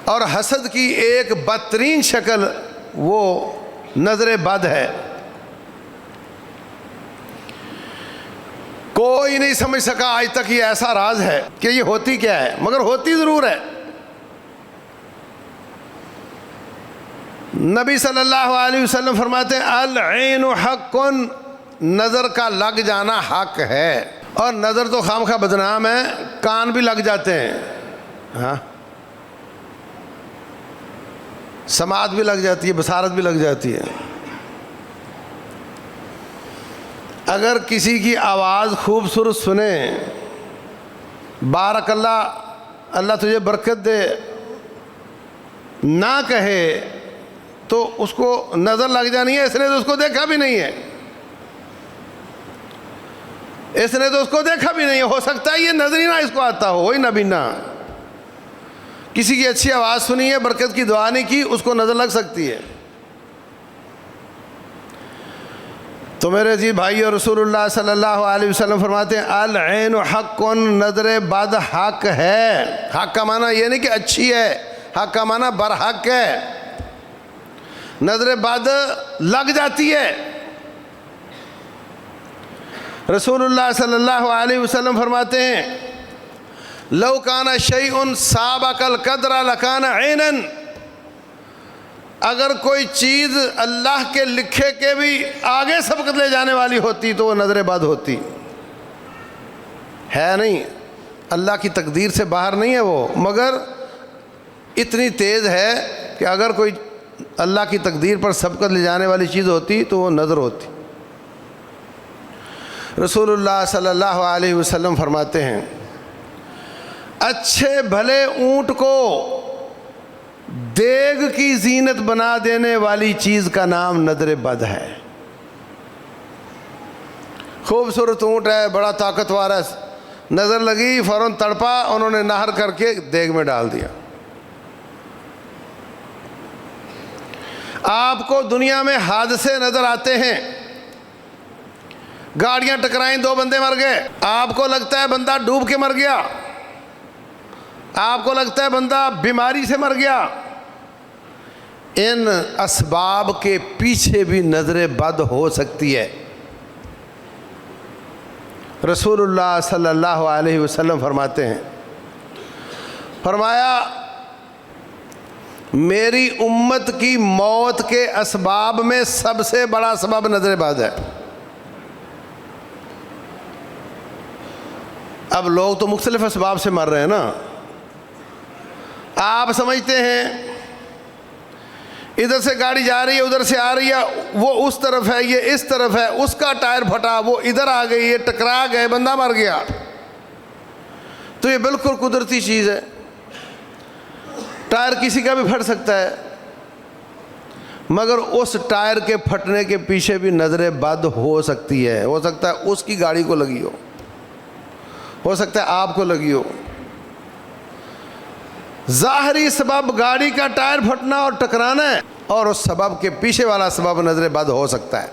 اور حسد کی ایک بدترین شکل وہ نظر بد ہے۔ کوئی نہیں سمجھ سکا آج تک یہ ایسا راز ہے کہ یہ ہوتی کیا ہے، مگر ہوتی ضرور ہے۔ نبی صلی اللہ علیہ وسلم فرماتے ہیں العین حق، نظر کا لگ جانا حق ہے۔ اور نظر تو خامخواہ بدنام ہے، کان بھی لگ جاتے ہیں، ہاں، سماعت بھی لگ جاتی ہے، بصارت بھی لگ جاتی ہے۔ اگر کسی کی آواز خوبصورت سنے، بارک اللہ، اللہ تجھے برکت دے، نہ کہے تو اس کو نظر لگ جانی ہے، اس نے تو اس کو دیکھا بھی نہیں ہے، اس نے تو اس کو دیکھا بھی نہیں ہے۔ ہو سکتا ہے یہ نظر ہی نہ اس کو آتا ہو، وہی نبینا۔ کسی کی اچھی آواز سنی ہے، برکت کی دعا نہیں کی، اس کو نظر لگ سکتی ہے۔ تو میرے جی بھائی، اور رسول اللہ صلی اللہ علیہ وسلم فرماتے ہیں العین حق، نظر بد حق ہے۔ حق کا معنی یہ نہیں کہ اچھی ہے، حق کا معنی برحق ہے۔ نظر بد لگ جاتی ہے۔ رسول اللہ صلی اللہ علیہ وسلم فرماتے ہیں لو کان شیء سابق القدر لکان عینا، اگر کوئی چیز اللہ کے لکھے کے بھی آگے سبقت لے جانے والی ہوتی تو وہ نظر بد ہوتی ہے۔ نہیں، اللہ کی تقدیر سے باہر نہیں ہے وہ، مگر اتنی تیز ہے کہ اگر کوئی اللہ کی تقدیر پر سبقت لے جانے والی چیز ہوتی تو وہ نظر ہوتی۔ رسول اللہ صلی اللہ علیہ وسلم فرماتے ہیں اچھے بھلے اونٹ کو دیگ کی زینت بنا دینے والی چیز کا نام نظر بد ہے۔ خوبصورت اونٹ ہے، بڑا طاقتور ہے، نظر لگی، فوراً تڑپا، انہوں نے نہر کر کے دیگ میں ڈال دیا۔ آپ کو دنیا میں حادثے نظر آتے ہیں، گاڑیاں ٹکرائیں، 2 بندے مر گئے، آپ کو لگتا ہے بندہ ڈوب کے مر گیا، آپ کو لگتا ہے بندہ بیماری سے مر گیا۔ ان اسباب کے پیچھے بھی نظر بد ہو سکتی ہے۔ رسول اللہ صلی اللہ علیہ وسلم فرماتے ہیں، فرمایا میری امت کی موت کے اسباب میں سب سے بڑا سبب نظر بد ہے۔ اب لوگ تو مختلف اسباب سے مر رہے ہیں نا۔ آپ سمجھتے ہیں ادھر سے گاڑی جا رہی ہے، ادھر سے آ رہی ہے، وہ اس طرف ہے، یہ اس طرف ہے، اس کا ٹائر پھٹا، وہ ادھر آ گئی، یہ ٹکرا گئے، بندہ مر گیا۔ تو یہ بالکل قدرتی چیز ہے، ٹائر کسی کا بھی پھٹ سکتا ہے، مگر اس ٹائر کے پھٹنے کے پیچھے بھی نظر بد ہو سکتی ہے۔ ہو سکتا ہے اس کی گاڑی کو لگی ہو سکتا ہے آپ کو لگی ہو۔ ظاہری سبب گاڑی کا ٹائر پھٹنا اور ٹکرانا ہے، اور اس سبب کے پیچھے والا سبب نظر بد ہو سکتا ہے۔